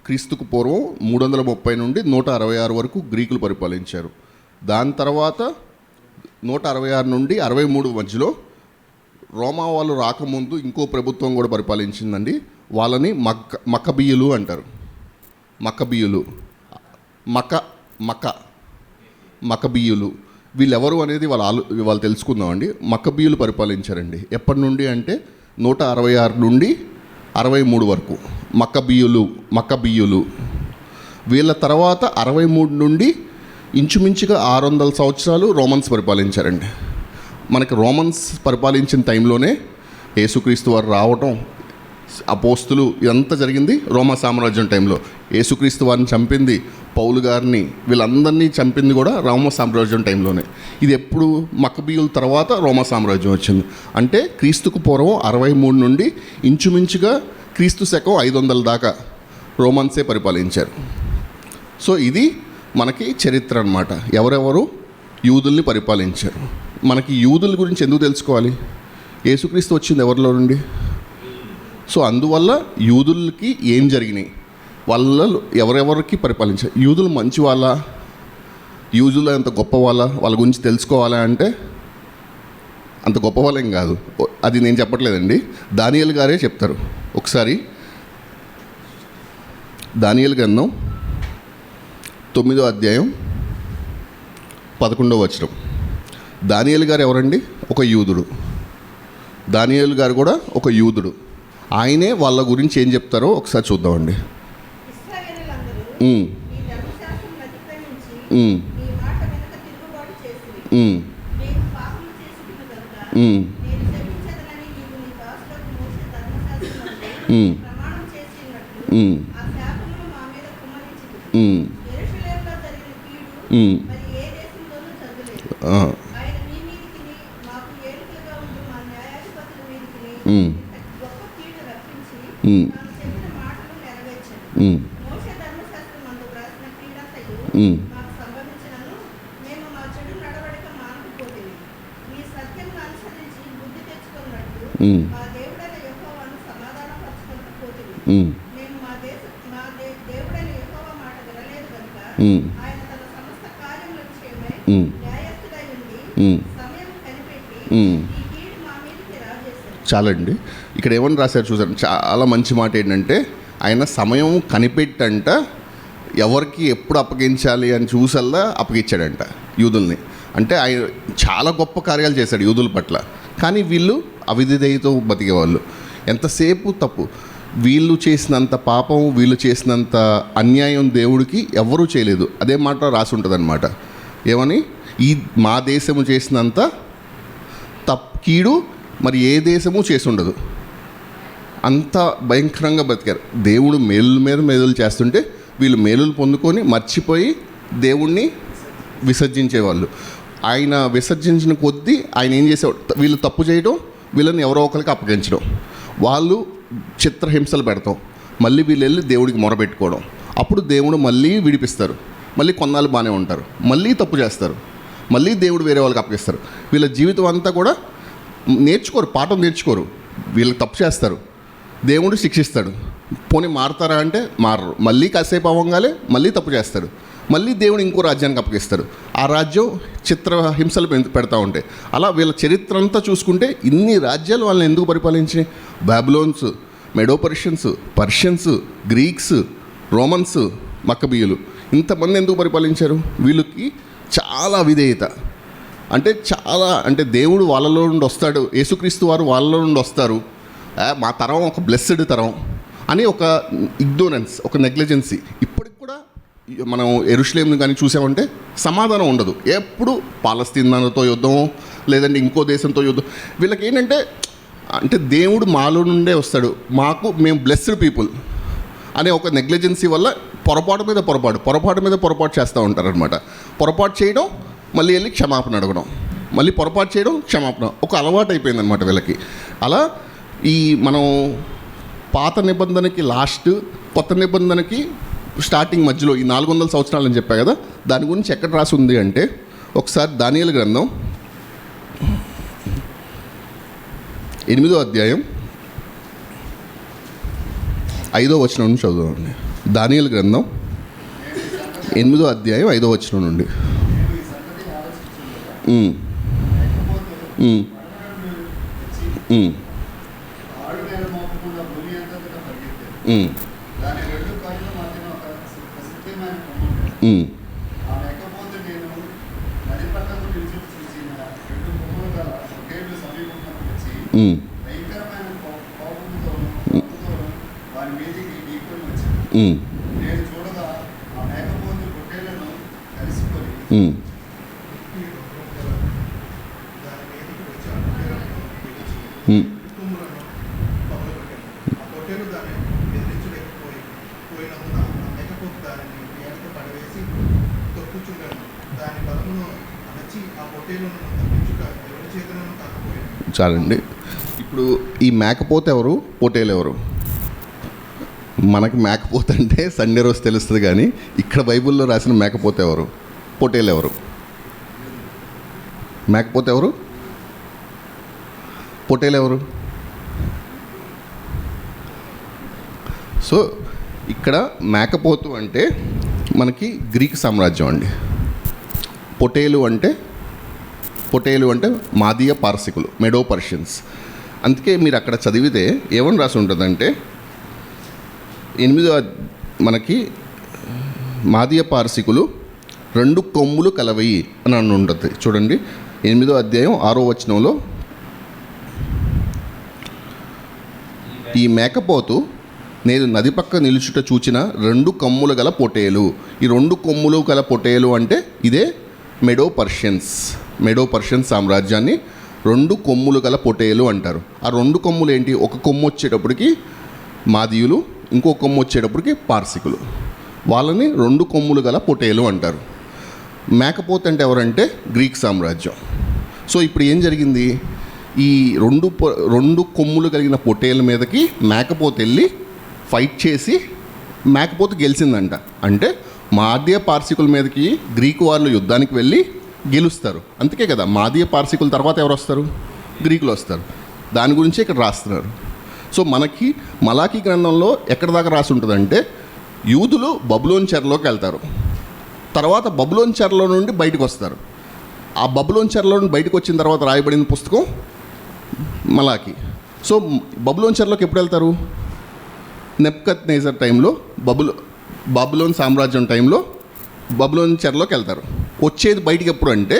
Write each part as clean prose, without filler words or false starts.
క్రీస్తుకు పూర్వం 330 నుండి 166 వరకు గ్రీకులు పరిపాలించారు. దాని తర్వాత 166 నుండి 63 మధ్యలో రోమా వాళ్ళు రాకముందు ఇంకో ప్రభుత్వం కూడా పరిపాలించిందండి. వాళ్ళని మక్కబీయులు అంటారు. మక్కబీయులు మక్కబీయులు వీళ్ళెవరు అనేది వాళ్ళు తెలుసుకుందామండి. మక్కబీయులు పరిపాలించారండి. ఎప్పటి నుండి అంటే 166 నుండి 63 వరకు మక్కబీయులు. వీళ్ళ తర్వాత 63 నుండి ఇంచుమించుగా 600 సంవత్సరాలు రోమన్స్ పరిపాలించారండి. మనకి రోమన్స్ పరిపాలించిన టైంలోనే యేసుక్రీస్తు వారు రావటం, అపోస్తులు ఇదంతా జరిగింది రోమా సామ్రాజ్యం టైంలో. యేసుక్రీస్తు వారిని చంపింది, పౌలు గారిని, వీళ్ళందరినీ చంపింది కూడా రోమా సామ్రాజ్యం టైంలోనే. ఇది ఎప్పుడు మక్కబీయుల తర్వాత రోమా సామ్రాజ్యం వచ్చింది అంటే క్రీస్తుకు పూర్వం 63 నుండి ఇంచుమించుగా క్రీస్తు శకం 500 దాకా రోమన్సే పరిపాలించారు. సో ఇది మనకి చరిత్ర అన్నమాట. ఎవరెవరు యూదుల్ని పరిపాలించారు. మనకి యూదుల గురించి ఎందుకు తెలుసుకోవాలి? యేసుక్రీస్తు వచ్చింది ఎవరిలో నుండి? సో అందువల్ల యూదులకి ఏం జరిగినాయి, వాళ్ళ ఎవరెవరికి పరిపాలించారు, యూదులు మంచి వాళ్ళ, యూదులు అంత గొప్ప వాళ్ళ గురించి తెలుసుకోవాలా అంటే అంత గొప్ప వాళ్ళేం కాదు. అది నేను చెప్పట్లేదండి, దానియేలు గారే చెప్తారు. ఒకసారి దానియేలు గ్రంథం 9వ అధ్యాయం 11వ వచనం. దానియేలు గారు ఎవరండి? ఒక యూదుడు. దానియేలు గారు కూడా ఒక యూదుడు. ఆయనే వాళ్ళ గురించి ఏం చెప్తారో ఒకసారి చూద్దామండి. చాలండి. ఇక్కడ ఏమని రాశారు చూసారు, చాలా మంచి మాట. ఏంటంటే ఆయన సమయం కనిపెట్టంట ఎవరికి ఎప్పుడు అప్పగించాలి అని చూసల్లా అప్పగించాడంట యూదుల్ని. అంటే ఆయన చాలా గొప్ప కార్యాలు చేశాడు యూదుల పట్ల. కానీ వీళ్ళు అవిధేయతతో బతికేవాళ్ళు. ఎంతసేపు తప్పు, వీళ్ళు చేసినంత పాపం, వీళ్ళు చేసినంత అన్యాయం దేవుడికి ఎవరూ చేయలేదు. అదే మాట రాసి ఉంటుంది అనమాట. ఏమని? ఈ మా దేశము చేసినంత కీడు మరి ఏ దేశము చేసి ఉండదు. అంత భయంకరంగా బతికారు. దేవుడు మేలుల మీద మేలులు చేస్తుంటే వీళ్ళు మేలులు పొందుకొని మర్చిపోయి దేవుణ్ణి విసర్జించేవాళ్ళు. ఆయన విసర్జించిన కొద్దీ ఆయన ఏం చేసేవాడు, వీళ్ళు తప్పు చేయడం, వీళ్ళని ఎవరో ఒకరికి అప్పగించడం, వాళ్ళు చిత్రహింసలు పెడతాం, మళ్ళీ వీళ్ళు వెళ్ళి దేవుడికి మొరపెట్టుకోవడం. అప్పుడు దేవుడు మళ్ళీ విడిపిస్తారు. మళ్ళీ కొన్నాళ్ళు బాగానే ఉంటారు, మళ్ళీ తప్పు చేస్తారు, మళ్ళీ దేవుడు వేరే వాళ్ళకి అప్పగిస్తారు. వీళ్ళ జీవితం అంతా కూడా నేర్చుకోరు, పాఠం నేర్చుకోరు. వీళ్ళకి తప్పు చేస్తారు, దేవుడు శిక్షిస్తాడు. పోనీ మారుతారా అంటే మారరు. మళ్ళీ కాసేపు అవ్వగానే మళ్ళీ తప్పు చేస్తారు, మళ్ళీ దేవుడు ఇంకో రాజ్యానికి అప్పగిస్తారు. ఆ రాజ్యం చిత్రహింసలు పెడతా ఉంటాయి. అలా వీళ్ళ చరిత్ర అంతా చూసుకుంటే ఇన్ని రాజ్యాలు వాళ్ళని ఎందుకు పరిపాలించినాయి? బాబిలోన్స్, మెడో పర్షియన్స్, గ్రీక్స్, రోమన్స్, మక్కబీయులు, ఇంతమంది ఎందుకు పరిపాలించారు? వీళ్ళకి చాలా విధేయత. అంటే దేవుడు వాళ్ళలో నుండి వస్తాడు, యేసుక్రీస్తు వారు వాళ్ళలో నుండి వస్తారు, మా తరం ఒక బ్లెస్డ్ తరం అని ఒక ఇగ్నోరెన్స్, ఒక నెగ్లిజెన్సీ. ఇప్పటికి కూడా మనం యెరూషలేమును కానీ చూసామంటే సమాధానం ఉండదు. ఎప్పుడు పాలస్తీనాతో యుద్ధం, లేదంటే ఇంకో దేశంతో యుద్ధం. వీళ్ళకి ఏంటంటే దేవుడు మాలో నుండే వస్తాడు, మేము బ్లెస్డ్ పీపుల్ అనే ఒక నెగ్లిజెన్సీ వల్ల పొరపాటు మీద పొరపాటు చేస్తూ ఉంటారనమాట. పొరపాటు చేయడం, మళ్ళీ వెళ్ళి క్షమాపణ అడగడం, మళ్ళీ పొరపాటు చేయడం, క్షమాపణ, ఒక అలవాటు అయిపోయిందనమాట వీళ్ళకి. అలా ఈ మనం పాత నిబంధనకి లాస్ట్, కొత్త నిబంధనకి స్టార్టింగ్ మధ్యలో ఈ 400 సంవత్సరాలు అని చెప్పా కదా, దాని గురించి ఎక్కడ రాసి ఉంది అంటే ఒకసారి దానియేలు గ్రంథం 8వ అధ్యాయం 5వ వచనం నుంచి చదువుదామండి. దానియేలు గ్రంథం 8వ అధ్యాయం 5వ వచనం నుండి. చాలండి. ఇప్పుడు ఈ మేకపోతే ఎవరు, పొటేలు ఎవరు? మనకి మేకపోతే అంటే సండే రోజు తెలుస్తుంది, కానీ ఇక్కడ బైబిల్లో రాసిన మేకపోతే ఎవరు, పొటేలు ఎవరు? మేకపోతే ఎవరు, పొటేలు ఎవరు? సో ఇక్కడ మేకపోతు అంటే మనకి గ్రీక్ సామ్రాజ్యం అండి. పొటేలు అంటే మాదీయ పార్సికులు, మెడో పర్షియన్స్. అందుకే మీరు అక్కడ చదివితే ఏమని రాసి ఉంటుందంటే, మనకి మాదీయ పార్సికులు 2 కొమ్ములు కలవయి అని ఉంటుంది. చూడండి 8వ అధ్యాయం 6వ వచనంలో, ఈ మేకపోతు నేను నది పక్క నిలుచుట చూచిన 2 కొమ్ములు గల పొటేలు. ఈ 2 కొమ్ములు గల పొటేలు అంటే ఇదే మెడో పర్షియన్ సామ్రాజ్యాన్ని 2 కొమ్ములు గల పొటేలు అంటారు. ఆ 2 కొమ్ములు ఏంటి? ఒక కొమ్ము వచ్చేటప్పటికి మాదీయులు, ఇంకో కొమ్ము వచ్చేటప్పటికి పార్సికులు. వాళ్ళని 2 కొమ్ములు గల పొటేలు అంటారు. మేకపోతు అంటే ఎవరంటే గ్రీక్ సామ్రాజ్యం. సో ఇప్పుడు ఏం జరిగింది? ఈ 2 కొమ్ములు కలిగిన పొటేల మీదకి మేకపోతు వెళ్ళి ఫైట్ చేసి మేకపోతు గెలిచిందంట. అంటే మాదీయ పార్సికుల మీదకి గ్రీకు వాళ్ళు యుద్ధానికి వెళ్ళి గెలుస్తారు. అందుకే కదా మాదీయ పార్సికుల తర్వాత ఎవరు వస్తారు? గ్రీకులు వస్తారు. దాని గురించి ఇక్కడ రాస్తున్నారు. సో మనకి మలాకీ గ్రంథంలో ఎక్కడి దాకా రాసి ఉంటుందంటే, యూదులు బబులోన్ చెరలోకి వెళ్తారు, తర్వాత బబులోన్ చెరలో నుండి బయటకు వస్తారు. ఆ బబులోన్ చెరలో నుండి బయటకు వచ్చిన తర్వాత రాయబడిన పుస్తకం మలాకీ. సో బబులోన్ చెరలోకి ఎప్పుడు వెళ్తారు? నెబ్కద్నెజర్ టైంలో, బబులోన్ సామ్రాజ్యం టైంలో బబులోన్ చెరలోకి వెళ్తారు. వచ్చేది బయటికి ఎప్పుడు అంటే,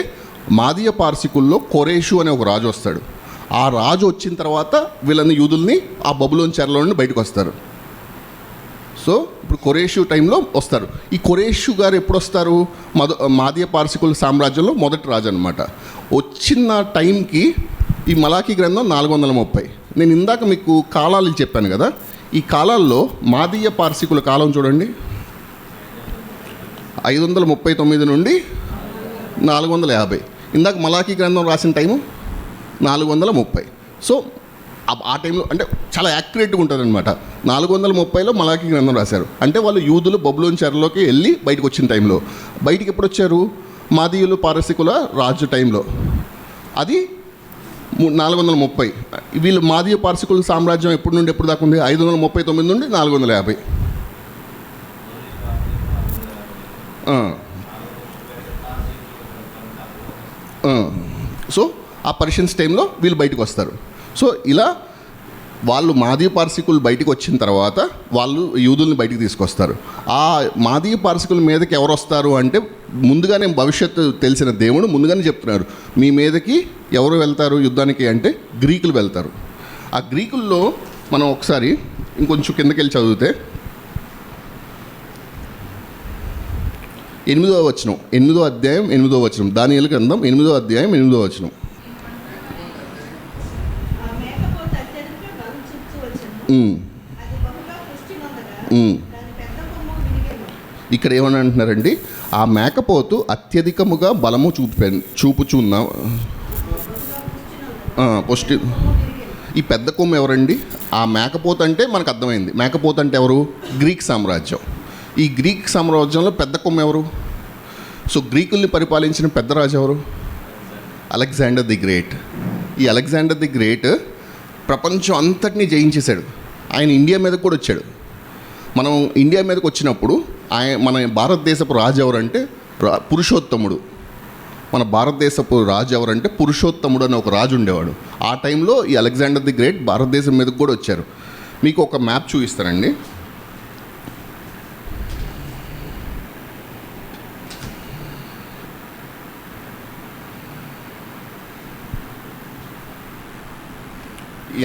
మాదీయ పార్సికుల్లో కొరేషు అనే ఒక రాజు వస్తాడు. ఆ రాజు వచ్చిన తర్వాత వీళ్ళని యూదుల్ని ఆ బబులోన్ చెరలో నుండి బయటకు వస్తారు. సో ఇప్పుడు కొరేషు టైంలో వస్తారు. ఈ కొరేషు గారు ఎప్పుడు వస్తారు? మాదీయ పార్సికుల సామ్రాజ్యంలో మొదటి రాజు అనమాట. వచ్చిన టైంకి ఈ మలాకీ గ్రంథం 430. నేను ఇందాక మీకు కాలాలు చెప్పాను కదా, ఈ కాలాల్లో మాదీయ పార్సికుల కాలం చూడండి, 539 నుండి 450. ఇందాక మలాకీ గ్రంథం రాసిన టైము 430. సో ఆ టైంలో అంటే చాలా యాక్యురేట్గా ఉంటుంది అనమాట. 430లో మలాకీ గ్రంథం రాశారు. అంటే వాళ్ళు యూదులు బబులోన్ చెరలోకి వెళ్ళి బయటకు వచ్చిన టైంలో. బయటికి ఎప్పుడు వచ్చారు? మాదీయులు పారసికుల రాజు టైంలో. అది 430. వీళ్ళు మాదీయ పార్సికుల సామ్రాజ్యం ఎప్పటి నుండి ఎప్పుడు దాకా ఉంది? 539 నుండి 450. సో ఆ పర్షియన్స్ టైంలో వీళ్ళు బయటకు వస్తారు. సో ఇలా వాళ్ళు మాదీయ పార్సికులు బయటకు వచ్చిన తర్వాత వాళ్ళు యూదుల్ని బయటికి తీసుకొస్తారు. ఆ మాదీయ పార్సికుల మీదకి ఎవరు వస్తారు అంటే, ముందుగానే భవిష్యత్తు తెలిసిన దేవుడు ముందుగానే చెప్తున్నారు, మీ మీదకి ఎవరు వెళ్తారు యుద్ధానికి అంటే గ్రీకులు వెళ్తారు. ఆ గ్రీకుల్లో మనం ఒకసారి ఇంకొంచెం కిందకి వెళ్ళి చదివితే 8వ వచనం, 8వ అధ్యాయం 8వ వచనం, దానియేలు గ్రంథం 8వ అధ్యాయం 8వ వచనం. ఇక్కడ ఏమని అంటున్నారండి? ఆ మేకపోతు అత్యధికముగా బలము చూపుచున్న ఈ పెద్ద కొమ్ము ఎవరండి? ఆ మేకపోతు అంటే మనకు అర్థమైంది. మేకపోతు అంటే ఎవరు? గ్రీక్ సామ్రాజ్యం. ఈ గ్రీక్ సామ్రాజ్యంలో పెద్ద కొమ్ము ఎవరు? సో గ్రీకుల్ని పరిపాలించిన పెద్ద రాజు ఎవరు? Alexander the great. ఈ అలెగ్జాండర్ ది గ్రేట్ ప్రపంచం అంతటినీ జయించేశాడు. ఆయన ఇండియా మీద కూడా వచ్చాడు. మనం ఇండియా మీదకి వచ్చినప్పుడు మన భారతదేశపు రాజు ఎవరంటే పురుషోత్తముడు. మన భారతదేశపు రాజు ఎవరంటే పురుషోత్తముడు అనే ఒక రాజు ఉండేవాడు. ఆ టైంలో ఈ అలెగ్జాండర్ ది గ్రేట్ భారతదేశం మీదకి కూడా వచ్చారు. మీకు ఒక మ్యాప్ చూపిస్తానండి.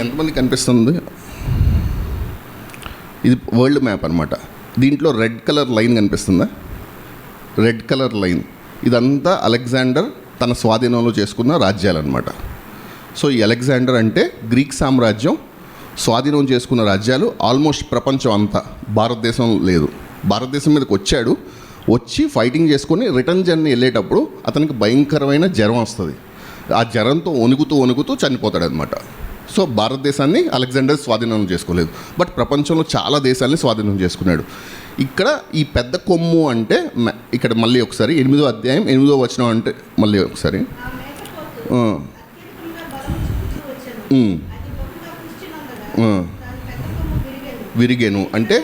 ఎంతమంది కనిపిస్తుంది? ఇది వరల్డ్ మ్యాప్ అనమాట. దీంట్లో రెడ్ కలర్ లైన్ కనిపిస్తుందా? రెడ్ కలర్ లైన్ ఇదంతా అలెగ్జాండర్ తన స్వాధీనంలో చేసుకున్న రాజ్యాలన్నమాట. సో ఈ అలెగ్జాండర్ అంటే గ్రీక్ సామ్రాజ్యం స్వాధీనం చేసుకున్న రాజ్యాలు ఆల్మోస్ట్ ప్రపంచం అంతా, భారతదేశం లేదు. భారతదేశం మీదకి వచ్చి ఫైటింగ్ చేసుకొని రిటర్న్ జర్నీ వెళ్ళేటప్పుడు అతనికి భయంకరమైన జ్వరం వస్తుంది. ఆ జ్వరంతో వణుకుతూ చనిపోతాడు అనమాట. సో భారతదేశాన్ని అలెగ్జాండర్ స్వాధీనం చేసుకోలేదు, బట్ ప్రపంచంలో చాలా దేశాలని స్వాధీనం చేసుకున్నాడు. ఇక్కడ ఈ పెద్ద కొమ్ము అంటే ఇక్కడ మళ్ళీ ఒకసారి 8వ అధ్యాయం 8వ వచనం అంటే మళ్ళీ ఒకసారి విరిగెను అంటే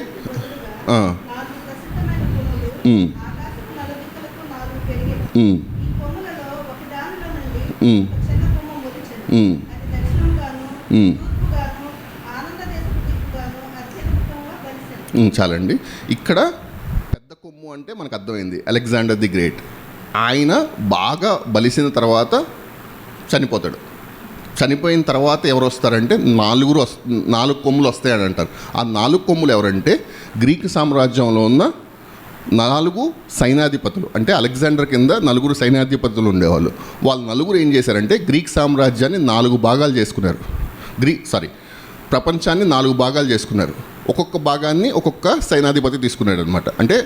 చాలండి. ఇక్కడ పెద్ద కొమ్ము అంటే మనకు అర్థమైంది అలెగ్జాండర్ ది గ్రేట్. ఆయన బాగా బలిసిన తర్వాత చనిపోతాడు. చనిపోయిన తర్వాత ఎవరు వస్తారంటే 4 కొమ్ములు వస్తాయని అంటారు. ఆ 4 కొమ్ములు ఎవరంటే గ్రీక్ సామ్రాజ్యంలో ఉన్న 4 సైన్యాధిపతులు. అంటే అలెగ్జాండర్ కింద 4 సైన్యాధిపతులు ఉండేవాళ్ళు. వాళ్ళు 4 ఏం చేశారంటే గ్రీక్ సామ్రాజ్యాన్ని 4 భాగాలు చేసుకున్నారు. ప్రపంచాన్ని 4 భాగాలు చేసుకున్నారు. ఒక్కొక్క భాగాన్ని ఒక్కొక్క సైన్యాధిపతి తీసుకున్నాడు అనమాట. అంటే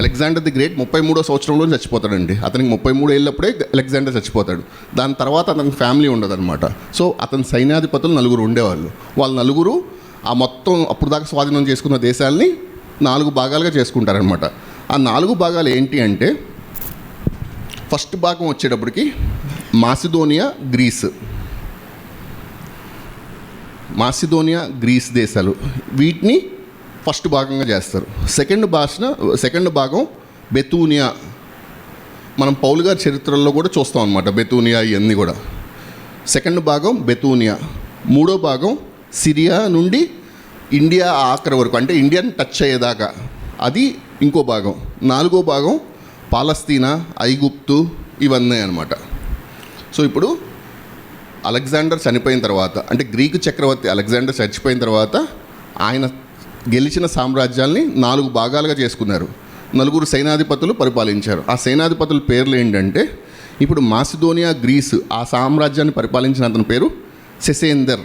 అలెగ్జాండర్ ది గ్రేట్ 33వ సంవత్సరంలో చచ్చిపోతాడండి. అతనికి 33 ఏళ్ళప్పుడే అలెగ్జాండర్ చచ్చిపోతాడు. దాని తర్వాత అతనికి ఫ్యామిలీ ఉండదన్నమాట. సో అతని సైన్యాధిపతులు 4 ఉండేవాళ్ళు. వాళ్ళు 4 ఆ మొత్తం అప్పుడు దాకా స్వాధీనం చేసుకున్న దేశాలని 4 భాగాలుగా చేసుకుంటారనమాట. ఆ 4 భాగాలు ఏంటి అంటే ఫస్ట్ భాగం వచ్చేటప్పటికి మాసిదోనియా గ్రీస్ దేశాలు, వీటిని ఫస్ట్ భాగంగా చేస్తారు. సెకండ్ భాగం బెతూనియా. మనం పౌలు గారి చరిత్రల్లో కూడా చూస్తాం అన్నమాట బెతూనియా ఇవన్నీ కూడా. సెకండ్ భాగం బెతూనియా. 3వ భాగం సిరియా నుండి ఇండియా ఆఖరి వరకు, అంటే ఇండియాని టచ్ అయ్యేదాకా, అది ఇంకో భాగం. 4వ భాగం పాలస్తీనా, ఐగుప్తు, ఇవన్నీ అనమాట. సో ఇప్పుడు అలెగ్జాండర్ చనిపోయిన తర్వాత, అంటే గ్రీకు చక్రవర్తి అలెగ్జాండర్ చచ్చిపోయిన తర్వాత ఆయన గెలిచిన సామ్రాజ్యాల్ని 4 భాగాలుగా చేసుకున్నారు. 4 సైనాధిపతులు పరిపాలించారు. ఆ సైనాధిపతుల పేర్లు ఏంటంటే ఇప్పుడు మాసిదోనియా గ్రీస్ ఆ సామ్రాజ్యాన్ని పరిపాలించిన అతని పేరు సెసేందర్.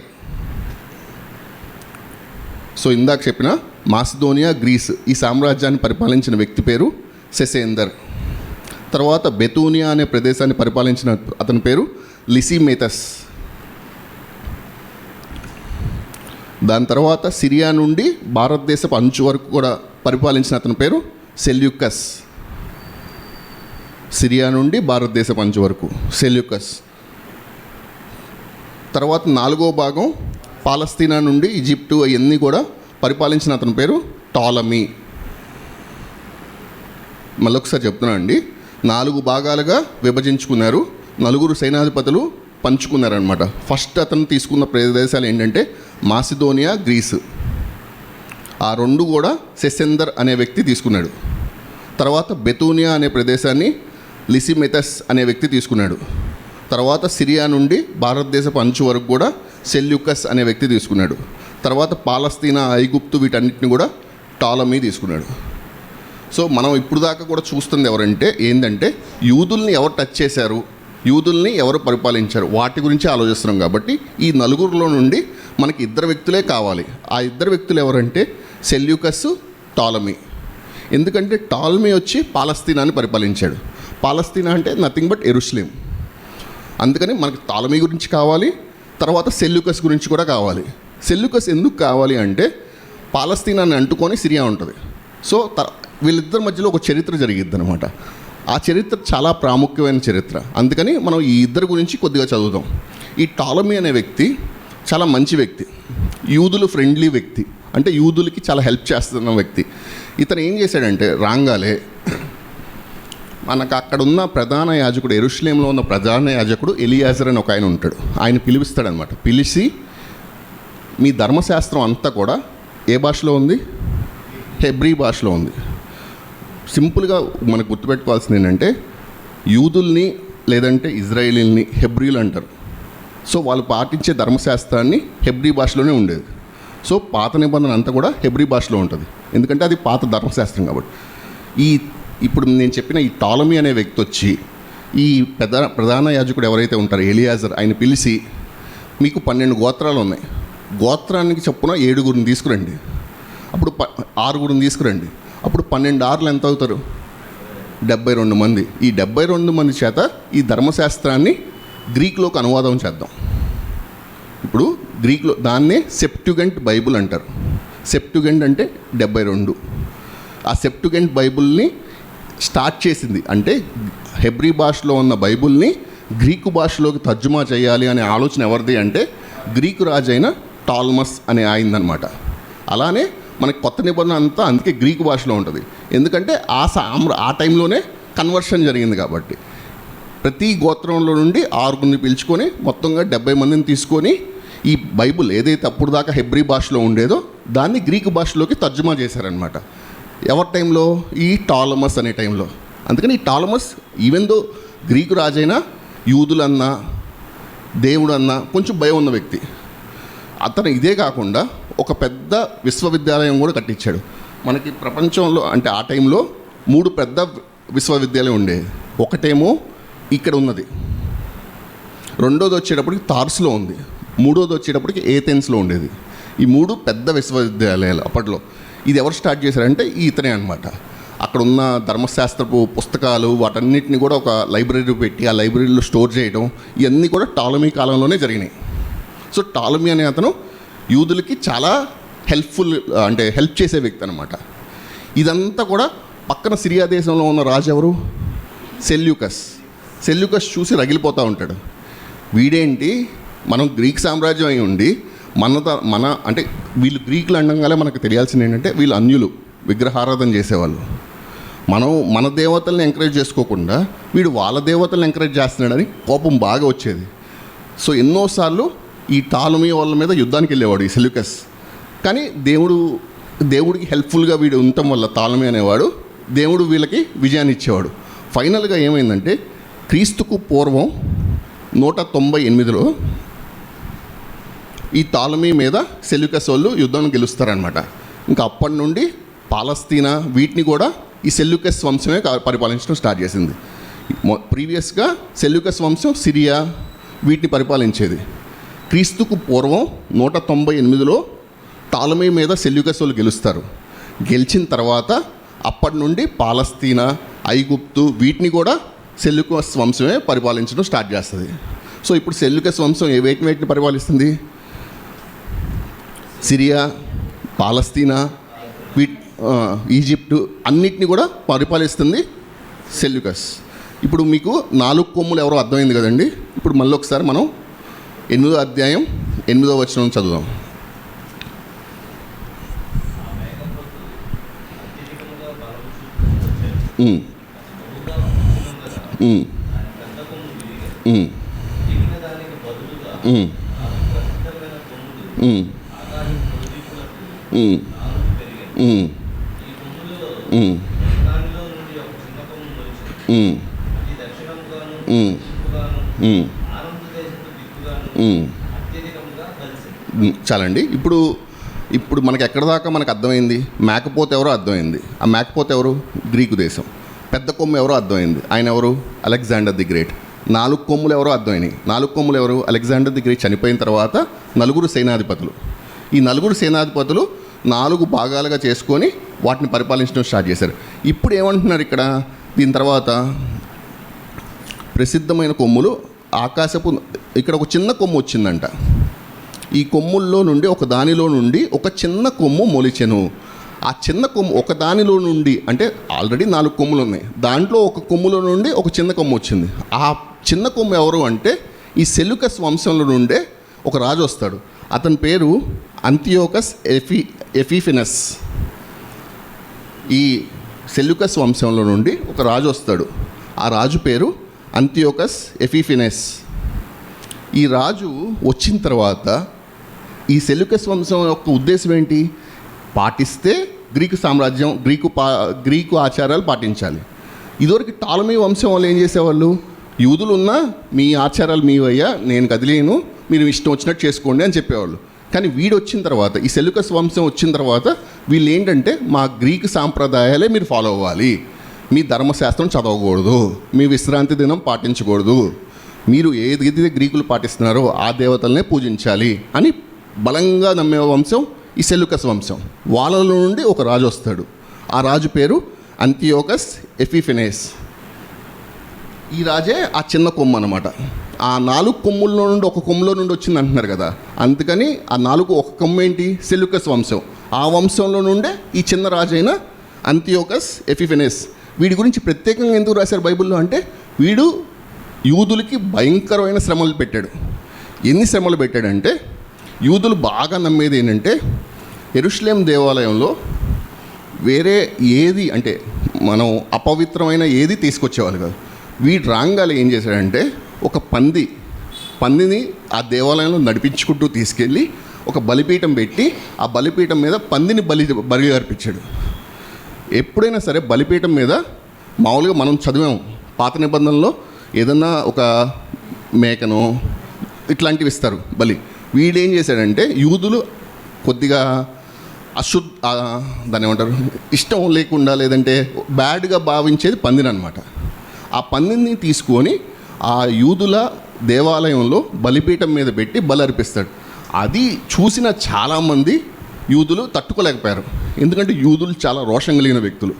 సో ఇందాక చెప్పిన మాసిదోనియా గ్రీస్ ఈ సామ్రాజ్యాన్ని పరిపాలించిన వ్యక్తి పేరు సెసేందర్. తర్వాత బెతూనియా అనే ప్రదేశాన్ని పరిపాలించిన అతని పేరు లిసిమేతస్. దాని తర్వాత సిరియా నుండి భారతదేశపు అంచు వరకు కూడా పరిపాలించిన అతని పేరు సెల్యూకస్. సిరియా నుండి భారతదేశపు అంచు వరకు సెల్యూకస్. తర్వాత 4వ భాగం పాలస్తీనా నుండి ఈజిప్టు అవన్నీ కూడా పరిపాలించిన అతని పేరు టాలమీ. మళ్ళొకసారి చెప్తున్నా అండి, 4 భాగాలుగా విభజించుకున్నారు. 4 సైనాధిపతులు పంచుకున్నారనమాట. ఫస్ట్ అతను తీసుకున్న ప్రదేశాలు ఏంటంటే మాసిదోనియా గ్రీసు. ఆ 2 కూడా సెసెందర్ అనే వ్యక్తి తీసుకున్నాడు. తర్వాత బెతూనియా అనే ప్రదేశాన్ని లిసిమెతస్ అనే వ్యక్తి తీసుకున్నాడు. తర్వాత సిరియా నుండి భారతదేశపు అంచు వరకు కూడా సెల్యూకస్ అనే వ్యక్తి తీసుకున్నాడు. తర్వాత పాలస్తీనా, ఐగుప్తు వీటన్నిటిని కూడా టాలమీ తీసుకున్నాడు. సో మనం ఇప్పుడు దాకా కూడా చూస్తుంది ఏంటంటే యూదుల్ని ఎవరు టచ్ చేశారు, యూదుల్ని ఎవరు పరిపాలించారు, వాటి గురించి ఆలోచిస్తున్నాం. కాబట్టి ఈ 4 నుండి మనకి 2 వ్యక్తులే కావాలి. ఆ 2 వ్యక్తులు ఎవరంటే సెల్యూకస్, టాలమీ. ఎందుకంటే టాలమీ వచ్చి పాలస్తీనాని పరిపాలించాడు. పాలస్తీనా అంటే నథింగ్ బట్ ఎరుషలేం. అందుకని మనకి టాలమీ గురించి కావాలి, తర్వాత సెల్యూకస్ గురించి కూడా కావాలి. సెల్యూకస్ ఎందుకు కావాలి అంటే పాలస్తీనాని అంటుకొని సిరియా ఉంటుంది. సో వీళ్ళిద్దరి మధ్యలో ఒక చరిత్ర జరిగిద్ది అనమాట. ఆ చరిత్ర చాలా ప్రాముఖ్యమైన చరిత్ర. అందుకని మనం ఈ 2 గురించి కొద్దిగా చదువుదాం. ఈ టాలమీ అనే వ్యక్తి చాలా మంచి వ్యక్తి, యూదులు ఫ్రెండ్లీ వ్యక్తి. అంటే యూదులకి చాలా హెల్ప్ చేస్తున్న వ్యక్తి. ఇతను ఏం చేశాడంటే రాగాలే మనకు అక్కడ ఉన్న ప్రధాన యాజకుడు, యెరూషలేంలో ఉన్న ప్రధాన యాజకుడు ఎలియాజర్ అని ఒక ఆయన ఉంటాడు. ఆయన పిలిపిస్తాడనమాట. పిలిచి మీ ధర్మశాస్త్రం అంతా కూడా ఏ భాషలో ఉంది? హెబ్రీ భాషలో ఉంది. సింపుల్గా మనకు గుర్తుపెట్టుకోవాల్సింది ఏంటంటే యూదుల్ని లేదంటే ఇజ్రాయేలీల్ని హెబ్రీలు అంటారు. సో వాళ్ళు పాటించే ధర్మశాస్త్రాన్ని హెబ్రీ భాషలోనే ఉండేది. సో పాత నిబంధన అంతా కూడా హెబ్రీ భాషలో ఉంటుంది, ఎందుకంటే అది పాత ధర్మశాస్త్రం కాబట్టి. ఇప్పుడు నేను చెప్పిన ఈ టాలమీ అనే వ్యక్తి వచ్చి ఈ ప్రధాన యాజకుడు ఎవరైతే ఉంటారో ఎలియాజర్, ఆయన పిలిచి మీకు 12 గోత్రాలు ఉన్నాయి, గోత్రానికి చొప్పున 7 తీసుకురండి, అప్పుడు 6 తీసుకురండి, అప్పుడు 12 ఆరులు ఎంత అవుతారు? 72 మంది. ఈ 72 మంది చేత ఈ ధర్మశాస్త్రాన్ని గ్రీక్లోకి అనువాదం చేద్దాం. ఇప్పుడు గ్రీక్లో దాన్నే సెప్ట్యుగెంట్ బైబుల్ అంటారు. సెప్ట్యుగెంట్ అంటే 72. ఆ సెప్ట్యుగెంట్ బైబుల్ని స్టార్ట్ చేసింది అంటే హెబ్రీ భాషలో ఉన్న బైబుల్ని గ్రీకు భాషలోకి తర్జుమా చేయాలి అనే ఆలోచన ఎవరిది అంటే గ్రీకు రాజు అయిన టాల్మస్ అనే ఆయనదనమాట. అలానే మనకి కొత్త నిబంధన అంతా అందుకే గ్రీకు భాషలో ఉంటుంది, ఎందుకంటే ఆ టైంలోనే కన్వర్షన్ జరిగింది కాబట్టి. ప్రతి గోత్రంలో నుండి 6 పిలుచుకొని మొత్తంగా 70 మందిని తీసుకొని ఈ బైబుల్ ఏదైతే అప్పుడు దాకా హెబ్రీ భాషలో ఉండేదో దాన్ని గ్రీకు భాషలోకి తర్జుమా చేశారనమాట. ఎవరి టైంలో? ఈ టాలమస్ అనే టైంలో. అందుకని ఈ టాలమస్ ఈవెన్ దో గ్రీకు రాజైనా యూదులన్నా దేవుడన్నా కొంచెం భయం ఉన్న వ్యక్తి. అతను ఇదే కాకుండా ఒక పెద్ద విశ్వవిద్యాలయం కూడా కట్టించాడు. మనకి ప్రపంచంలో అంటే ఆ టైంలో 3 పెద్ద విశ్వవిద్యాలయం ఉండేది. ఒకటేమో ఇక్కడ ఉన్నది, రెండోది వచ్చేటప్పటికి తార్స్లో ఉంది, మూడోది వచ్చేటప్పటికి ఏథెన్స్లో ఉండేది. ఈ 3 పెద్ద విశ్వవిద్యాలయాలు అప్పట్లో. ఇది ఎవరు స్టార్ట్ చేశారంటే ఇతనే అనమాట. అక్కడ ఉన్న ధర్మశాస్త్రపు పుస్తకాలు వాటన్నిటిని కూడా ఒక లైబ్రరీ పెట్టి ఆ లైబ్రరీలో స్టోర్ చేయడం, ఇవన్నీ కూడా టాలమీ కాలంలోనే జరిగినాయి. సో టాలమీ అనే అతను యూదులకి చాలా హెల్ప్ చేసే వ్యక్తి అనమాట. ఇదంతా కూడా పక్కన సిరియా దేశంలో ఉన్న రాజు ఎవరు? సెల్యూకస్ చూసి రగిలిపోతూ ఉంటాడు. వీడేంటి, మనం గ్రీక్ సామ్రాజ్యం అయి ఉండి మన అంటే వీళ్ళు గ్రీకులు అనగానే మనకు తెలియాల్సింది ఏంటంటే వీళ్ళు అన్యులు, విగ్రహారాధన చేసేవాళ్ళు. మనం మన దేవతల్ని ఎంకరేజ్ చేసుకోకుండా వీడు వాళ్ళ దేవతల్ని ఎంకరేజ్ చేస్తున్నాడని కోపం బాగా వచ్చేది. సో ఎన్నోసార్లు ఈ టాలమీ వాళ్ళ మీద యుద్ధానికి వెళ్ళేవాడు ఈ సెల్యూకస్. కానీ దేవుడికి హెల్ప్ఫుల్గా వీడు ఉండటం వల్ల టాలమీ అనేవాడు దేవుడు వీళ్ళకి విజయాన్ని ఇచ్చేవాడు. ఫైనల్గా ఏమైందంటే క్రీస్తుకు పూర్వం 198లో ఈ టాలమీ మీద సెల్యూకస్ వాళ్ళు యుద్ధం గెలుస్తారనమాట. ఇంకా అప్పటి నుండి పాలస్తీనా వీటిని కూడా ఈ సెల్యూకస్ వంశమే పరిపాలించడం స్టార్ట్ చేసింది. ప్రీవియస్గా సెల్యూకస్ వంశం సిరియా వీటిని పరిపాలించేది. క్రీస్తుకు పూర్వం 198లో టాలమీ మీద సెల్యూకస్ వాళ్ళు గెలుస్తారు. గెలిచిన తర్వాత అప్పటి నుండి పాలస్తీనా, ఐగుప్తు వీటిని కూడా సెల్యూకస్ వంశమే పరిపాలించడం స్టార్ట్ చేస్తుంది. సో ఇప్పుడు సెల్యూకస్ వంశం వేటిని పరిపాలిస్తుంది? సిరియా, పాలస్తీనా, ఈజిప్టు అన్నిటిని కూడా పరిపాలిస్తుంది సెల్యూకస్. ఇప్పుడు మీకు 4 కొమ్ములు ఎవరో అర్థమైంది కదండి. ఇప్పుడు మళ్ళీ ఒకసారి మనం 8వ అధ్యాయం 8వ వచనం చదువుదాం. చాలండి. ఇప్పుడు మనకి ఎక్కడ దాకా మనకు అర్థమైంది? మేకపోతే ఎవరో అర్థమైంది. ఆ మేకపోతే ఎవరు? గ్రీకు దేశం. పెద్ద కొమ్ము ఎవరో అర్థమైంది. ఆయన ఎవరు? Alexander the great. 4 కొమ్ములు ఎవరో అర్థమైనాయి. 4 కొమ్ములు ఎవరు? అలెగ్జాండర్ ది గ్రేట్ చనిపోయిన తర్వాత 4 సేనాధిపతులు. ఈ 4 సేనాధిపతులు 4 భాగాలుగా చేసుకొని వాటిని పరిపాలించడం స్టార్ట్ చేశారు. ఇప్పుడు ఏమంటున్నారు ఇక్కడ? దీని తర్వాత ప్రసిద్ధమైన కొమ్ములు ఆకాశపు, ఇక్కడ ఒక చిన్న కొమ్ము వచ్చిందంట. ఈ కొమ్ముల్లో నుండి ఒక దానిలో నుండి ఒక చిన్న కొమ్ము మొలిచెను. ఆ చిన్న కొమ్ము ఒక దానిలో నుండి, అంటే ఆల్రెడీ 4 కొమ్ములు ఉన్నాయి, దాంట్లో ఒక కొమ్ములో నుండి ఒక చిన్న కొమ్ము వచ్చింది. ఆ చిన్న కొమ్ము ఎవరు అంటే ఈ సెల్యూకస్ వంశంలో నుండే ఒక రాజు వస్తాడు. అతని పేరు అంతియోకస్ ఎఫీఫినస్. ఈ సెల్యూకస్ వంశంలో నుండి ఒక రాజు వస్తాడు. ఆ రాజు పేరు అంతియోకస్ ఎఫీఫినస్. ఈ రాజు వచ్చిన తర్వాత ఈ సెల్యూకస్ వంశం యొక్క ఉద్దేశం ఏంటి? పాటిస్తే గ్రీకు సామ్రాజ్యం, గ్రీకు ఆచారాలు పాటించాలి. ఇదివరకు టాలమీ వంశం వాళ్ళు ఏం చేసేవాళ్ళు? యూదులు ఉన్నా మీ ఆచారాలు మీవయ్యా, నేను కదిలేను, మీరు ఇష్టం వచ్చినట్టు చేసుకోండి అని చెప్పేవాళ్ళు. కానీ వీడు వచ్చిన తర్వాత, ఈ సెల్యూకస్ వంశం వచ్చిన తర్వాత వీళ్ళు ఏంటంటే మా గ్రీకు సాంప్రదాయాలే మీరు ఫాలో అవ్వాలి, మీ ధర్మశాస్త్రం చదవకూడదు, మీ విశ్రాంతి దినం పాటించకూడదు, మీరు ఏదైతే గ్రీకులు పాటిస్తున్నారో ఆ దేవతలనే పూజించాలి అని బలంగా నమ్మే వంశం ఈ సెల్యూకస్ వంశం. వాళ్ళలో నుండి ఒక రాజు వస్తాడు. ఆ రాజు పేరు అంతియోకస్ ఎఫీఫినస్. ఈ రాజే ఆ చిన్న కొమ్ము అనమాట. ఆ 4 కొమ్ముల్లో నుండి ఒక కొమ్ములో నుండి వచ్చింది అంటున్నారు కదా, అందుకని ఆ 4 ఒక కొమ్ము ఏంటి? సెల్యూకస్ వంశం. ఆ వంశంలో నుండే ఈ చిన్న రాజు అయిన అంతియోకస్ ఎఫీఫినస్. వీడి గురించి ప్రత్యేకంగా ఎందుకు రాశారు బైబిల్లో అంటే, వీడు యూదులకి భయంకరమైన శ్రమలు పెట్టాడు. ఎన్ని శ్రమలు పెట్టాడంటే, యూదులు బాగా నమ్మేది ఏంటంటే యెరూషలేం దేవాలయంలో వేరే ఏది అంటే మనం అపవిత్రమైన ఏది తీసుకొచ్చేవాళ్ళు కాదు. వీడు రాంగాలు ఏం చేశాడంటే, ఒక పందిని ఆ దేవాలయంలో నడిపించుకుంటూ తీసుకెళ్ళి ఒక బలిపీఠం పెట్టి ఆ బలిపీఠం మీద పందిని బలి అర్పించాడు. ఎప్పుడైనా సరే బలిపీఠం మీద మామూలుగా మనం చదివాము పాత నిబంధనలో, ఏదన్నా ఒక మేకను ఇట్లాంటివి ఇస్తారు బలి. వీడేం చేశాడంటే, యూదులు కొద్దిగా దాన్ని ఏమంటారు, ఇష్టం లేకుండా లేదంటే బ్యాడ్గా భావించేది పందిని అనమాట. ఆ పందిని తీసుకొని ఆ యూదుల దేవాలయంలో బలిపీఠం మీద పెట్టి బలి అర్పిస్తాడు. అది చూసిన చాలామంది యూదులు తట్టుకోలేకపోయారు. ఎందుకంటే యూదులు చాలా రోషం కలిగిన వ్యక్తులు.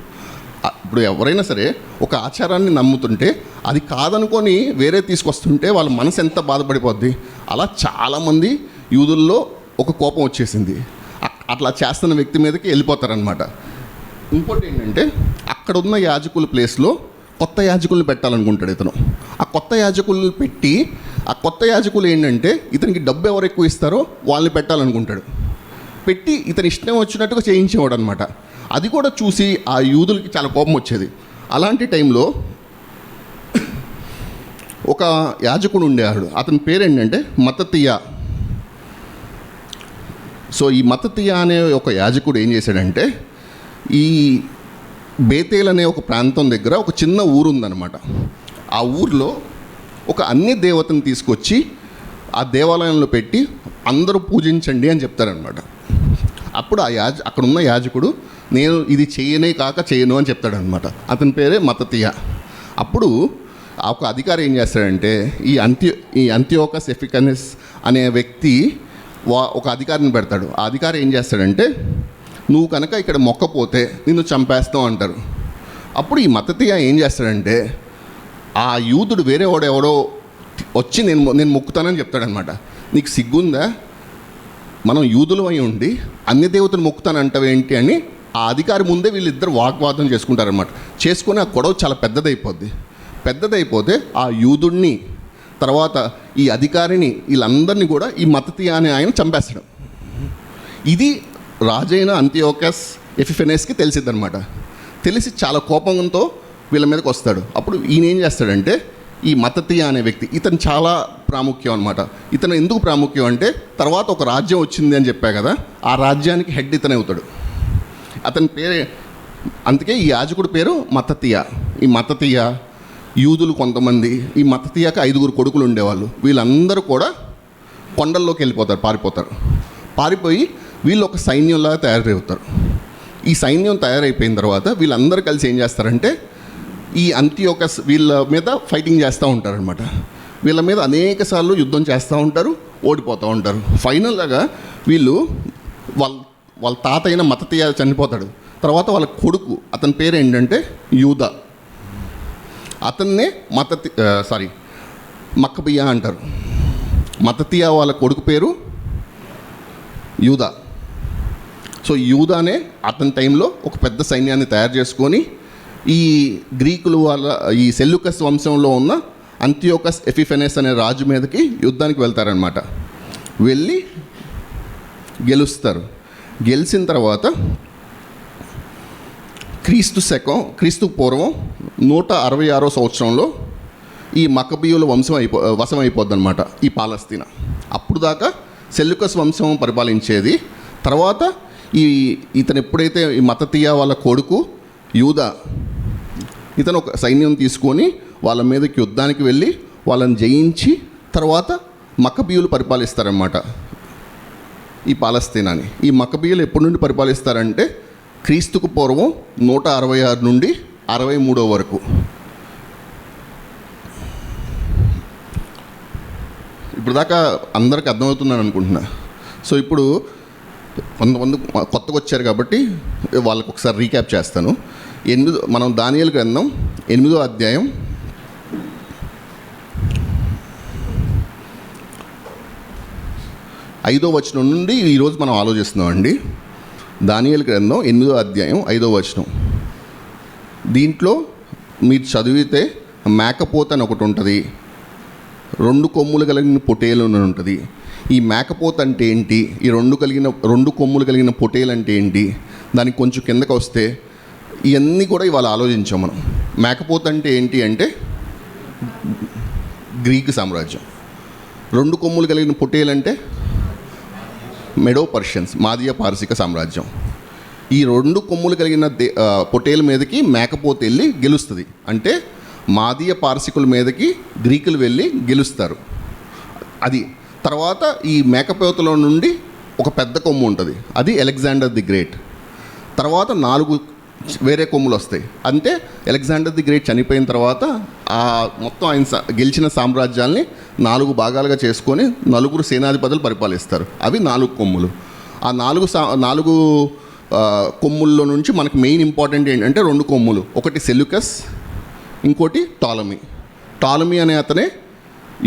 ఇప్పుడు ఎవరైనా సరే ఒక ఆచారాన్ని నమ్ముతుంటే అది కాదనుకొని వేరే తీసుకొస్తుంటే వాళ్ళ మనసు ఎంత బాధపడిపోద్ది. అలా చాలామంది యూదుల్లో ఒక కోపం వచ్చేసింది. అట్లా చేస్తున్న వ్యక్తి మీదకి వెళ్ళిపోతారనమాట. ఇంకోటి ఏంటంటే, అక్కడ ఉన్న యాజకుల ప్లేస్లో కొత్త యాజకుల్ని పెట్టాలనుకుంటాడు ఇతను. ఆ కొత్త యాజకుల్ని పెట్టి, ఆ కొత్త యాజకులు ఏంటంటే ఇతనికి డబ్బు ఎవరు ఎక్కువ ఇస్తారో వాళ్ళని పెట్టాలనుకుంటాడు. పెట్టి ఇతని ఇష్టం వచ్చినట్టుగా చేయించేవాడు అనమాట. అది కూడా చూసి ఆ యూదులకి చాలా కోపం వచ్చేది. అలాంటి టైంలో ఒక యాజకుడు ఉండేవాడు. అతని పేరేంటంటే మత్తతియా. సో ఈ మత్తతియా అనే ఒక యాజకుడు ఏం చేశాడంటే, ఈ బేతేల్ అనే ఒక ప్రాంతం దగ్గర ఒక చిన్న ఊరు ఉందన్నమాట. ఆ ఊరిలో ఒక అన్య దేవతను తీసుకొచ్చి ఆ దేవాలయంలో పెట్టి అందరూ పూజించండి అని చెప్తారనమాట. అప్పుడు అక్కడ ఉన్న యాజకుడు, నేను ఇది చేయను అని చెప్తాడనమాట. అతని పేరే మత్తతియా. అప్పుడు ఆ ఒక అధికారి ఏం చేస్తాడంటే, ఈ అంతియోకస్ ఎఫీఫినస్ అనే వ్యక్తి ఒక అధికారిని పెడతాడు. ఆ అధికారి ఏం చేస్తాడంటే, నువ్వు కనుక ఇక్కడ మొక్కపోతే నిన్ను చంపేస్తావు అంటారు. అప్పుడు ఈ మత్తతియా ఏం చేస్తాడంటే, ఆ యూదుడు వేరే ఎవడో వచ్చి నేను మొక్కుతానని చెప్తాడనమాట. నీకు సిగ్గుందా? మనం యూదులు అయి ఉండి అన్య దేవతను మొక్కుతానంటావేంటి అని ఆ అధికారి ముందే వీళ్ళిద్దరు వాగ్వాదం చేసుకుంటారనమాట. చేసుకొని ఆ గొడవ చాలా పెద్దదైపోతే ఆ యూదుడిని, తర్వాత ఈ అధికారిని, వీళ్ళందరినీ కూడా ఈ మత్తతియా అనే ఆయన చంపేస్తాడు. ఇది రాజైన అంతియోకస్ ఎఫీఫినస్కి తెలిసిద్దనమాట. తెలిసి చాలా కోపంతో వీళ్ళ మీదకి వస్తాడు. అప్పుడు ఈయన ఏం చేస్తాడంటే, ఈ మత్తతియా అనే వ్యక్తి, ఇతను చాలా ప్రాముఖ్యం అనమాట. ఇతను ఎందుకు ప్రాముఖ్యం అంటే, తర్వాత ఒక రాజ్యం వచ్చింది అని చెప్పా కదా, ఆ రాజ్యానికి హెడ్ ఇతనే అవుతాడు. అతని పేరే, అందుకే ఈ యాజకుడి పేరు మత్తతియా. ఈ మత్తతియా యూదులు కొంతమంది, ఈ మత్తతియాకి 5 కొడుకులు ఉండేవాళ్ళు. వీళ్ళందరూ కూడా కొండల్లోకి వెళ్ళిపోతారు, పారిపోయి వీళ్ళు ఒక సైన్యంలాగా తయారవుతారు. ఈ సైన్యం తయారైపోయిన తర్వాత వీళ్ళందరూ కలిసి ఏం చేస్తారంటే, ఈ అంతియోకస్ వీళ్ళ మీద ఫైటింగ్ చేస్తూ ఉంటారనమాట. వీళ్ళ మీద అనేక సార్లు యుద్ధం చేస్తూ ఉంటారు, ఓడిపోతూ ఉంటారు. ఫైనల్గా వీళ్ళు వాళ్ళ తాత అయిన మత్తతియా చనిపోతాడు. తర్వాత వాళ్ళ కొడుకు, అతని పేరు ఏంటంటే యూదా. అతన్నే మక్కబియా అంటారు. మత్తతియా వాళ్ళ కొడుకు పేరు యూదా. సో యూదానే అతని టైంలో ఒక పెద్ద సైన్యాన్ని తయారు చేసుకొని ఈ గ్రీకులు ఈ సెల్యూకస్ వంశంలో ఉన్న అంతియోకస్ ఎఫీఫినస్ అనే రాజు మీదకి యుద్ధానికి వెళ్తారనమాట. వెళ్ళి గెలుస్తారు. గెలిచిన తర్వాత క్రీస్తు పూర్వం 166వ సంవత్సరంలో ఈ మక్కబీయుల వంశం వశం అయిపోద్ది అనమాట ఈ పాలస్తీనా. అప్పుడు దాకా సెల్యూకస్ వంశం పరిపాలించేది. తర్వాత ఇతను ఎప్పుడైతే ఈ మత్తతియా వాళ్ళ కొడుకు యూదా ఇతను ఒక సైన్యం తీసుకొని వాళ్ళ మీదకి యుద్ధానికి వెళ్ళి వాళ్ళని జయించి తర్వాత మక్కబీయులు పరిపాలిస్తారన్నమాట ఈ పాలస్తీనాని. ఈ మక్కబీయులు ఎప్పటి నుండి పరిపాలిస్తారంటే క్రీస్తుకు పూర్వం 166 నుండి 63 వరకు. ఇప్పుడు దాకా అందరికి అర్థమవుతుందని అనుకుంటున్నా. సో ఇప్పుడు కొంతమంది కొత్తగా వచ్చారు కాబట్టి వాళ్ళకి ఒకసారి రీక్యాప్ చేస్తాను. మనం దానియేలు గ్రంథం 8వ అధ్యాయం 5వ వచనం నుండి ఈరోజు మనం ఆలోచిస్తున్నామండి. దానియేలు గ్రంథం 8వ అధ్యాయం 5వ వచనం. దీంట్లో మీరు చదివితే మేకపోత అని ఒకటి ఉంటుంది, 2 కొమ్ములు కలిగిన పొటేలు అని ఉంటుంది. ఈ మేకపోత అంటే ఏంటి, ఈ 2 కొమ్ములు కలిగిన పొటేలు అంటే ఏంటి, దానికి కొంచెం కిందకు వస్తే ఇవన్నీ కూడా ఇవాళ ఆలోచించాం మనం. మేకపోత అంటే ఏంటి అంటే గ్రీకు సామ్రాజ్యం. 2 కొమ్ములు కలిగిన పొటేలు అంటే మెడో పర్షియన్స్, మాదియా పారసిక సామ్రాజ్యం. ఈ 2 కొమ్ములు కలిగిన పొటేల మీదకి మేకపోత వెళ్ళి గెలుస్తుంది. అంటే మాదియ పారసికుల మీదకి గ్రీకులు వెళ్ళి గెలుస్తారు. అది తర్వాత ఈ మేకపోతలో నుండి ఒక పెద్ద కొమ్ము ఉంటుంది, అది అలెగ్జాండర్ ది గ్రేట్. తర్వాత 4 వేరే కొమ్ములు వస్తాయి. అంటే అలెగ్జాండర్ ది గ్రేట్ చనిపోయిన తర్వాత ఆ మొత్తం ఆయన గెలిచిన సామ్రాజ్యాల్ని 4 భాగాలుగా చేసుకొని 4 సేనాధిపతులు పరిపాలిస్తారు. అవి 4 కొమ్ములు. ఆ 4 కొమ్ముల్లో నుంచి మనకు మెయిన్ ఇంపార్టెంట్ ఏంటంటే 2 కొమ్ములు. ఒకటి సెల్యూకస్, ఇంకోటి టాలమీ అనే అతనే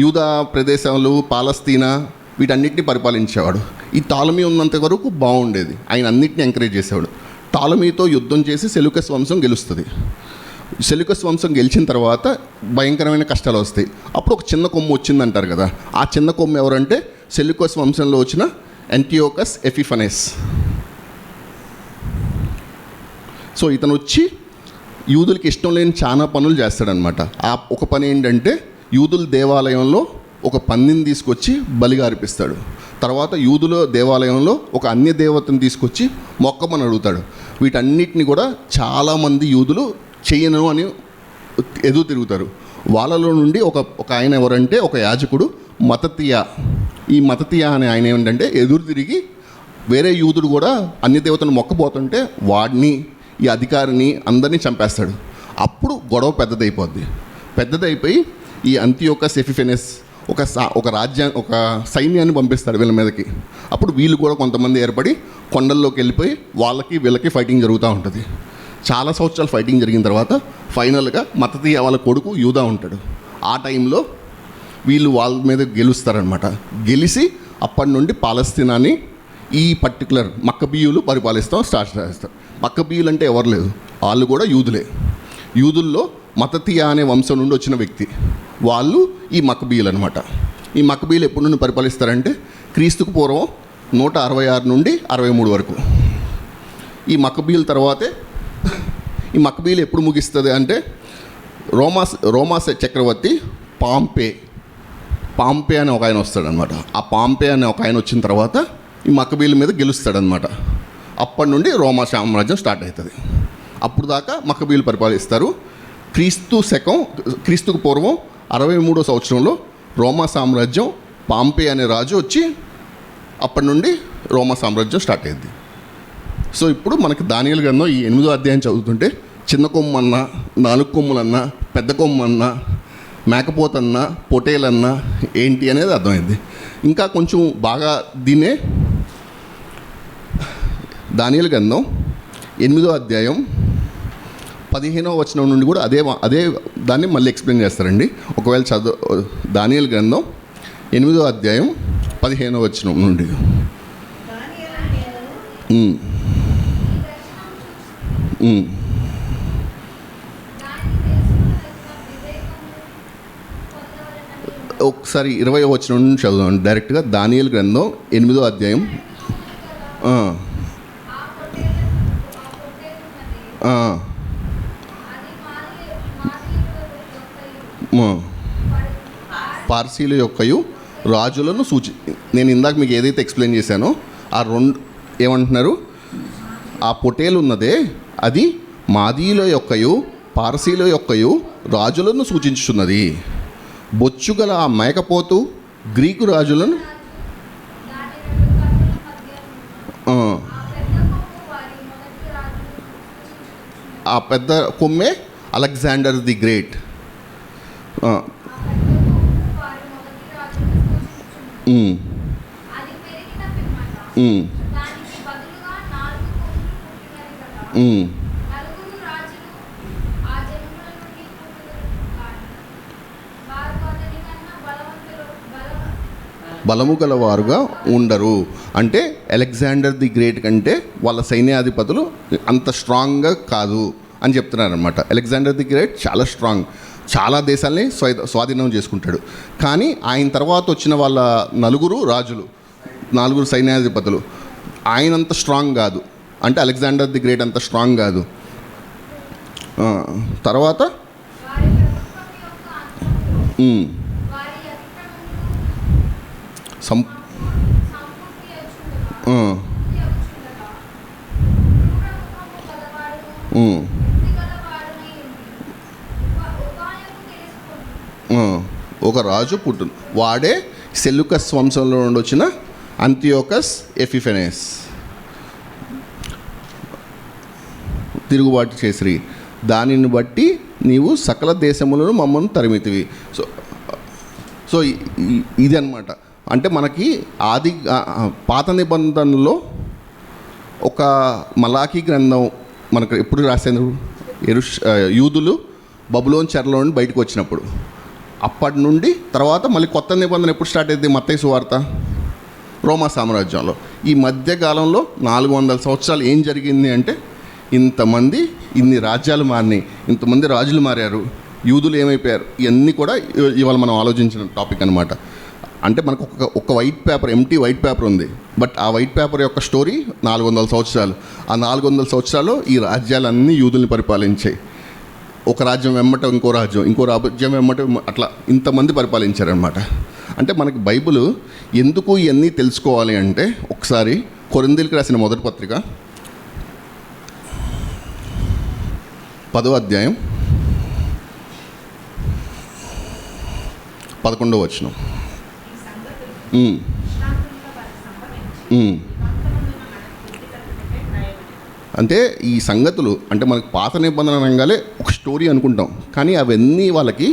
యూదా ప్రదేశాలు, పాలస్తీనా వీటన్నిటిని పరిపాలించేవాడు. ఈ టాలమీ ఉన్నంత వరకు బాగుండేది, ఆయన అన్నిటిని ఎంకరేజ్ చేసేవాడు. టాలమీతో యుద్ధం చేసి సెల్యూకస్ వంశం గెలుస్తుంది. సెల్యూకస్ వంశం గెలిచిన తర్వాత భయంకరమైన కష్టాలు వస్తాయి. అప్పుడు ఒక చిన్న కొమ్ము వచ్చిందంటారు కదా, ఆ చిన్న కొమ్ము ఎవరంటే సెల్యూకస్ వంశంలో వచ్చిన యాంటియోకస్ ఎపిఫనెస్. సో ఇతను వచ్చి యూదులకి ఇష్టం లేని చాలా పనులు చేస్తాడనమాట. ఆ ఒక పని ఏంటంటే యూదుల దేవాలయంలో ఒక పందిని తీసుకొచ్చి బలిగా అర్పిస్తాడు. తర్వాత యూదుల దేవాలయంలో ఒక అన్య దేవతను తీసుకొచ్చి మొక్కమని అడుగుతాడు. వీటన్నిటిని కూడా చాలామంది యూదులు చేయను అని ఎదురు తిరుగుతారు. వాళ్ళలో నుండి ఒక ఆయన ఎవరంటే ఒక యాజకుడు మత్తతియా. ఈ మత్తతియా అనే ఆయన ఏంటంటే ఎదురు తిరిగి వేరే యూదుడు కూడా అన్య దేవతను మొక్కపోతుంటే వాడిని, ఈ అధికారిని అందరినీ చంపేస్తాడు. అప్పుడు గొడవ పెద్దదైపోయి ఈ అంతియోకస్ ఎపిఫెనెస్ ఒక సైన్యాన్ని పంపిస్తాడు వీళ్ళ మీదకి. అప్పుడు వీళ్ళు కూడా కొంతమంది ఏర్పడి కొండల్లోకి వెళ్ళిపోయి వీళ్ళకి ఫైటింగ్ జరుగుతూ ఉంటుంది. చాలా సంవత్సరాలు ఫైటింగ్ జరిగిన తర్వాత ఫైనల్గా మత్తతియా వాళ్ళ కొడుకు యూదా ఉంటాడు. ఆ టైంలో వీళ్ళు వాళ్ళ మీద గెలుస్తారనమాట. గెలిచి అప్పటి నుండి పాలస్తీనాని ఈ పర్టికులర్ మక్కబీయులు స్టార్ట్ చేస్తారు. మక్కబీయులు అంటే ఎవరు లేదు, వాళ్ళు కూడా యూదులే. యూదుల్లో మత్తతియా అనే వంశం నుండి వచ్చిన వ్యక్తి వాళ్ళు ఈ మక్కబీయులు అనమాట. ఈ మక్కబీయులు ఎప్పటి నుండి పరిపాలిస్తారంటే క్రీస్తుకు పూర్వం 166 నుండి 63 వరకు. ఈ మక్కబీయుల తర్వాతే ఈ మక్కబీయులు ఎప్పుడు ముగిస్తుంది అంటే రోమా చక్రవర్తి పాంపే అనే ఒక ఆయన వస్తాడనమాట. ఆ పాంపే అనే ఒక ఆయన వచ్చిన తర్వాత ఈ మక్కబీయుల మీద గెలుస్తాడనమాట. అప్పటి నుండి రోమా సామ్రాజ్యం స్టార్ట్ అవుతుంది. అప్పుడు దాకా మక్కబీయులు పరిపాలిస్తారు. క్రీస్తుకు పూర్వం 63వ సంవత్సరంలో రోమా సామ్రాజ్యం పాంపే అనే రాజు వచ్చి అప్పటి నుండి రోమా సామ్రాజ్యం స్టార్ట్ అయింది. సో ఇప్పుడు మనకి దానియేలు గ్రంథం ఈ 8వ అధ్యాయం చదువుతుంటే చిన్న కొమ్ము అన్నా, 4 కొమ్ములన్నా, పెద్ద కొమ్ము అన్నా, మేకపోతన్నా, పొటేలన్నా ఏంటి అనేది అర్థమైంది. ఇంకా కొంచెం బాగా దీన్నే దానియేలు గ్రంథం 8వ అధ్యాయం 15వ వచనం నుండి కూడా అదే దాన్ని మళ్ళీ ఎక్స్ప్లెయిన్ చేస్తారండి. ఒకవేళ దానియేలు గ్రంథం 8వ అధ్యాయం 15వ వచనం నుండి ఒకసారి 20వ వచనం నుండి చదువుదాం డైరెక్ట్గా. దానియేలు గ్రంథం 8వ అధ్యాయం ఆ, ఆ, ఆ. పార్సీల యొక్కయు రాజులను నేను ఇందాక మీకు ఏదైతే ఎక్స్ప్లెయిన్ చేశానో ఆ రెండు ఏమంటున్నారు, ఆ పొటేలు ఉన్నదే అది మాదీల యొక్కయు పార్సీల యొక్కయు రాజులను సూచించుచున్నది. బొచ్చుగల ఆ మేకపోతు గ్రీకు రాజులను ఆ పెద్ద కొమ్మే అలెగ్జాండర్ ది గ్రేట్. బలము గలవారుగా ఉండరు అంటే అలెగ్జాండర్ ది గ్రేట్ కంటే వాళ్ళ సైన్యాధిపతులు అంత స్ట్రాంగ్గా కాదు అని చెప్తున్నారనమాట. అలెగ్జాండర్ ది గ్రేట్ చాలా స్ట్రాంగ్, చాలా దేశాలని స్వాధీనం చేసుకుంటాడు. కానీ ఆయన తర్వాత వచ్చిన వాళ్ళ నలుగురు సైన్యాధిపతులు ఆయనంత స్ట్రాంగ్ కాదు, అంటే అలెగ్జాండర్ ది గ్రేట్ అంత స్ట్రాంగ్ కాదు. తర్వాత ఒక రాజు పుట్టును, వాడే సెల్యూకస్ వంశంలో నుండి వచ్చిన అంతియోకస్ ఎపిఫెనెస్. తిరుగుబాటు చేసిరి, దానిని బట్టి నీవు సకల దేశములను మమ్మల్ని తరిమితివి. సో ఇది అనమాట. అంటే మనకి పాత నిబంధనలో ఒక మలాఖీ గ్రంథం మనకు ఎప్పుడు రాశారు, యూదులు బబులోన్ చెరలో నుండి బయటకు వచ్చినప్పుడు. అప్పటి నుండి తర్వాత మళ్ళీ కొత్త నిబంధన ఎప్పుడు స్టార్ట్ అయింది, మత్తయి సువార్త, రోమా సామ్రాజ్యంలో. ఈ మధ్యకాలంలో 400 సంవత్సరాలు ఏం జరిగింది అంటే ఇన్ని రాజ్యాలు మారినాయి, ఇంతమంది రాజులు మారారు, యూదులు ఏమైపోయారు, ఇవన్నీ కూడా ఇవాళ మనం ఆలోచించిన టాపిక్ అనమాట. అంటే మనకు ఒక white paper, empty white paper ఉంది, బట్ ఆ వైట్ పేపర్ యొక్క స్టోరీ 400 సంవత్సరాలు. ఆ 400 సంవత్సరాలు ఈ రాజ్యాలన్నీ యూదుల్ని పరిపాలించాయి. ఒక రాజ్యం వెమ్మట ఇంకో రాజ్యం వెమ్మట అట్లా ఇంతమంది పరిపాలించారనమాట. అంటే మనకి బైబిల్ ఎందుకు ఇవన్నీ తెలుసుకోవాలి అంటే, ఒకసారి కొరింథీయులకు రాసిన మొదటి పత్రిక 10వ అధ్యాయం 11వ వచనం. అంటే ఈ సంగతులు అంటే మనకు పాత నిబంధన రంగాలే ఒక స్టోరీ అనుకుంటాం, కానీ అవన్నీ వాళ్ళకి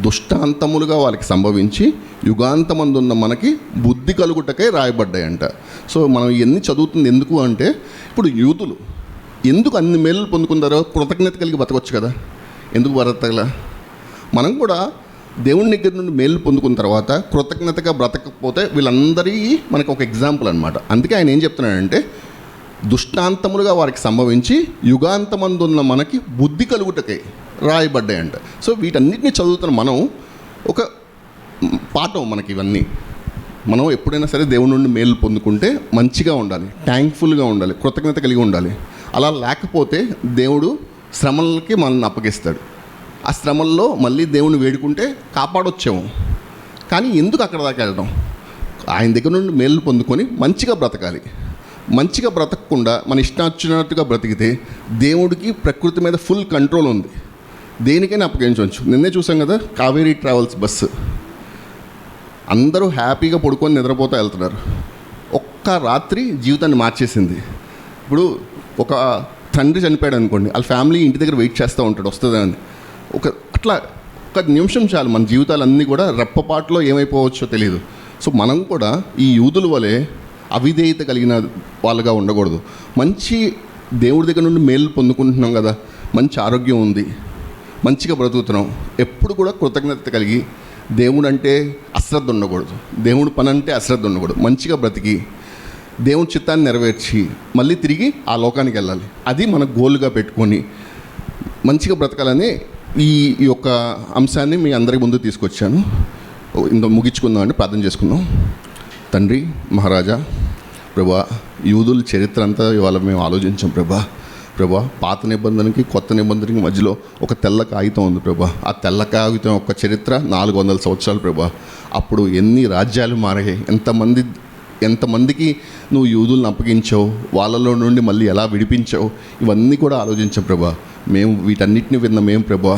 దుష్టాంతములుగా వాళ్ళకి సంభవించి యుగాంతమందున్న మనకి బుద్ధి కలుగుటకై రాయబడ్డాయంట. సో మనం ఇవన్నీ చదువుతుంది ఎందుకు అంటే, ఇప్పుడు యూదులు ఎందుకు అన్ని మేలు పొందుకుంటారో కృతజ్ఞత కలిగి బతకొచ్చు కదా, ఎందుకు బ్రతకలా? మనం కూడా దేవుని దగ్గర నుండి మేలు పొందుకున్న తర్వాత కృతజ్ఞతగా బ్రతకపోతే వీళ్ళందరికీ మనకు ఒక ఎగ్జాంపుల్ అనమాట. అందుకే ఆయన ఏం చెప్తున్నాడంటే, దుష్టాంతములుగా వారికి సంభవించి యుగాంతమందున్న మనకి బుద్ధి కలుగుటకై రాయబడ్డాయంట. సో వీటన్నిటిని చదువుతున్న మనం ఒక పాఠం మనకి ఇవన్నీ. మనం ఎప్పుడైనా సరే దేవుని నుండి మేలు పొందుకుంటే మంచిగా ఉండాలి, థ్యాంక్ఫుల్గా ఉండాలి, కృతజ్ఞత కలిగి ఉండాలి. అలా లేకపోతే దేవుడు శ్రమలకి మనల్ని అప్పగిస్తాడు. ఆ శ్రమల్లో మళ్ళీ దేవుని వేడుకుంటే కాపాడొచ్చాము, కానీ ఎందుకు అక్కడ దాకా వెళ్ళడం? ఆయన దగ్గర నుండి మేలు పొందుకొని మంచిగా బ్రతకాలి. మంచిగా బ్రతకకుండా మన ఇష్టం వచ్చినట్టుగా బ్రతికితే దేవుడికి ప్రకృతి మీద ఫుల్ కంట్రోల్ ఉంది, దేనికైనా అప్పగించవచ్చు. నిన్నే చూసాం కదా, కావేరీ ట్రావెల్స్ బస్సు, అందరూ హ్యాపీగా పడుకొని నిద్రపోతూ వెళ్తున్నారు. ఒక్క రాత్రి జీవితాన్ని మార్చేసింది. ఇప్పుడు ఒక తండ్రి చనిపోయాడు అనుకోండి, వాళ్ళ ఫ్యామిలీ ఇంటి దగ్గర వెయిట్ చేస్తూ ఉంటాడు వస్తుందని. అట్లా ఒక నిమిషం చాలు, మన జీవితాలన్నీ కూడా రెప్పపాటులో ఏమైపోవచ్చో తెలియదు. సో మనం కూడా ఈ యూదుల వలె అవిధేయత కలిగిన వాళ్ళుగా ఉండకూడదు. మంచి దేవుడి దగ్గర నుండి మేలు పొందుకుంటున్నాం కదా, మంచి ఆరోగ్యం ఉంది, మంచిగా బ్రతుకుతున్నాం, ఎప్పుడు కూడా కృతజ్ఞత కలిగి, దేవుడు అంటే అశ్రద్ధ ఉండకూడదు, దేవుడి పని అంటే అశ్రద్ధ ఉండకూడదు, మంచిగా బ్రతికి దేవుని చిత్తాన్ని నెరవేర్చి మళ్ళీ తిరిగి ఆ లోకానికి వెళ్ళాలి. అది మన గోల్గా పెట్టుకొని మంచిగా బ్రతకాలని ఈ యొక్క అంశాన్ని మీ అందరి ముందు తీసుకొచ్చాను. ఇంత ముగించుకుందాం అండి, ప్రార్థన చేసుకుందాం. తండ్రి మహారాజా, ప్రభా, యూదుల చరిత్ర అంతా ఇవాళ మేము ఆలోచించాం ప్రభా, పాత నిబంధనకి కొత్త నిబంధనకి మధ్యలో ఒక తెల్ల కాగితం ఉంది ప్రభా. ఆ తెల్ల కాగితం యొక్క చరిత్ర 400 సంవత్సరాలు ప్రభా. అప్పుడు ఎన్ని రాజ్యాలు మారాయి, ఎంతమందికి నువ్వు యూదులను అప్పగించావు, వాళ్ళలో నుండి మళ్ళీ ఎలా విడిపించావు, ఇవన్నీ కూడా ఆలోచించాం ప్రభా. మేము వీటన్నిటిని విన్న మేము ప్రభా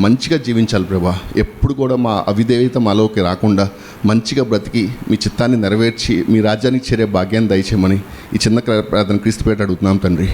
మంచిగా జీవించాలి ప్రభా. ఎప్పుడు కూడా మా అవిధేయత మాలోకి రాకుండా మంచిగా బ్రతికి మీ చిత్తాన్ని నెరవేర్చి మీ రాజ్యానికి చేరే భాగ్యాన్ని దయచేయమని ఈ చిన్న ప్రార్థన క్రీస్తు పేరిట అడుగుతున్నాం తండ్రి.